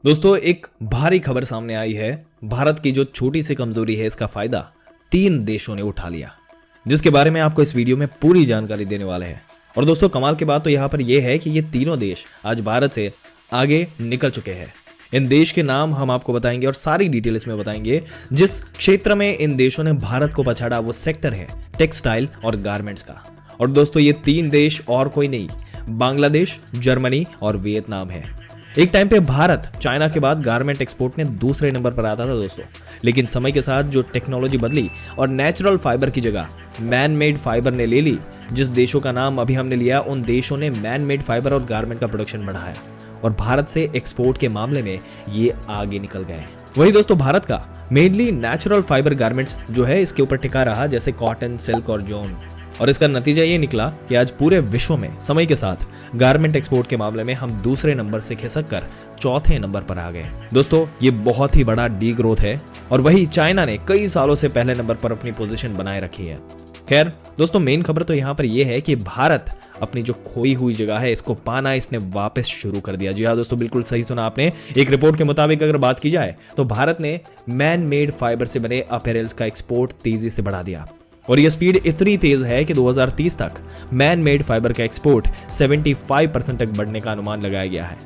दोस्तों एक भारी खबर सामने आई है। भारत की जो छोटी सी कमजोरी है इसका फायदा 3 देशों ने उठा लिया, जिसके बारे में आपको इस वीडियो में पूरी जानकारी देने वाले हैं। और दोस्तों कमाल की बात तो यहाँ पर यह है कि ये तीनों देश आज भारत से आगे निकल चुके हैं। इन देश के नाम हम आपको बताएंगे और सारी डिटेल इसमें बताएंगे। जिस क्षेत्र में इन देशों ने भारत को पछाड़ा वो सेक्टर है टेक्सटाइल और गारमेंट्स का। और दोस्तों ये 3 देश और कोई नहीं, बांग्लादेश, जर्मनी और वियतनाम है। एक टाइम पे भारत चाइना के बाद गारमेंट एक्सपोर्ट में दूसरे नंबर पर आता था दोस्तों, लेकिन समय के साथ जो टेक्नोलॉजी बदली और नेचुरल फाइबर की जगह मैन मेड फाइबर ने ले ली। जिस देशों का नाम अभी हमने लिया उन देशों ने मैन मेड फाइबर और गारमेंट का प्रोडक्शन बढ़ाया और भारत से एक्सपोर्ट के मामले में ये आगे निकल गए। वही दोस्तों भारत का मेनली नेचुरल फाइबर गारमेंट्स जो है इसके ऊपर टिका रहा, जैसे कॉटन, सिल्क और जॉन। और इसका नतीजा ये निकला कि आज पूरे विश्व में समय के साथ गारमेंट एक्सपोर्ट के मामले में हम दूसरे नंबर से खिसक कर चौथे नंबर पर आ गए। दोस्तों ये बहुत ही बड़ा डी ग्रोथ है और वही चाइना ने कई सालों से पहले नंबर पर अपनी पोजीशन बनाए रखी है। खैर दोस्तों मेन खबर तो यहाँ पर यह है कि भारत अपनी जो खोई हुई जगह है इसको पाना इसने वापस शुरू कर दिया। जी हाँ दोस्तों, बिल्कुल सही सुना आपने। एक रिपोर्ट के मुताबिक अगर बात की जाए तो भारत ने मैन मेड फाइबर से बने अपैरल्स का एक्सपोर्ट तेजी से बढ़ा दिया और यह स्पीड इतनी तेज है कि 2030 तक मैन मेड फाइबर का एक्सपोर्ट 75% तक बढ़ने का अनुमान लगाया गया है।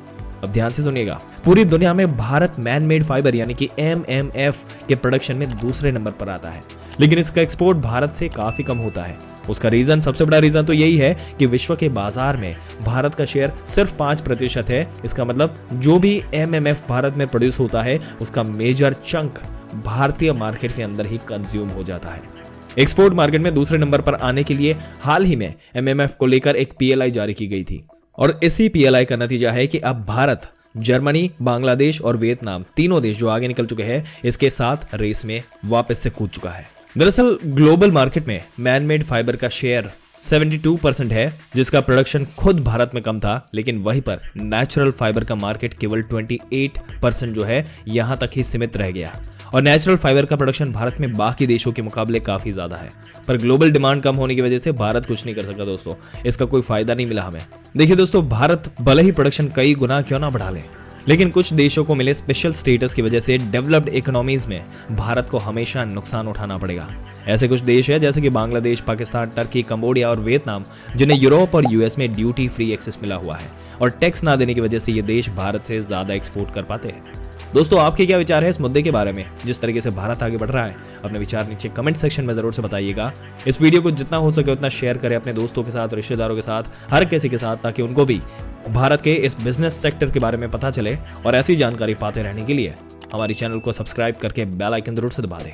अब ध्यान से सुनिएगा, पूरी दुनिया में भारत मैन मेड फाइबर यानी कि MMF के प्रोडक्शन में दूसरे नंबर पर आता है, लेकिन इसका एक्सपोर्ट भारत से काफी कम होता है। उसका रीजन, सबसे बड़ा रीजन तो यही है कि विश्व के बाजार में भारत का शेयर सिर्फ 5% है। इसका मतलब जो भी MMF भारत में प्रोड्यूस होता है उसका मेजर चंक भारतीय मार्केट के अंदर ही कंज्यूम हो जाता है। एक्सपोर्ट मार्केट में दूसरे नंबर पर आने के लिए हाल ही में MMF को लेकर एक PLI जारी की गई थी और इसी PLI का नतीजा है कि अब भारत, जर्मनी, बांग्लादेश और वियतनाम तीनों देश जो आगे निकल चुके हैं इसके साथ रेस में वापस से कूद चुका है। दरअसल ग्लोबल मार्केट में मैन मेड फाइबर का शेयर 72% है, जिसका प्रोडक्शन खुद भारत में कम था, लेकिन वहीं पर नेचुरल फाइबर का मार्केट केवल 28% जो है यहां तक ही सीमित रह गया। और नेचुरल फाइबर का प्रोडक्शन भारत में बाकी देशों के मुकाबले काफी ज्यादा है, पर ग्लोबल डिमांड कम होने की वजह से भारत कुछ नहीं कर सकता दोस्तों। इसका कोई फायदा नहीं मिला हमें। देखिए दोस्तों, भारत भले ही प्रोडक्शन कई गुना क्यों ना बढ़ा ले, लेकिन कुछ देशों को मिले स्पेशल स्टेटस की वजह से डेवलप्ड इकोनॉमीज में भारत को हमेशा नुकसान उठाना पड़ेगा। ऐसे कुछ देश है जैसे कि बांग्लादेश, पाकिस्तान, टर्की, कंबोडिया और वियतनाम, जिन्हें यूरोप और US में ड्यूटी फ्री एक्सेस मिला हुआ है और टैक्स ना देने की वजह से ये देश भारत से ज्यादा एक्सपोर्ट कर पाते हैं। दोस्तों आपके क्या विचार है इस मुद्दे के बारे में? जिस तरीके से भारत आगे बढ़ रहा है, अपने विचार नीचे कमेंट सेक्शन में जरूर से बताइएगा। इस वीडियो को जितना हो सके उतना शेयर करें अपने दोस्तों के साथ, रिश्तेदारों के साथ, हर किसी के साथ, ताकि उनको भी भारत के इस बिजनेस सेक्टर के बारे में पता चले। और ऐसी जानकारी पाते रहने के लिए हमारी चैनल को सब्सक्राइब करके बेल आइकन जरूर से दबा दें।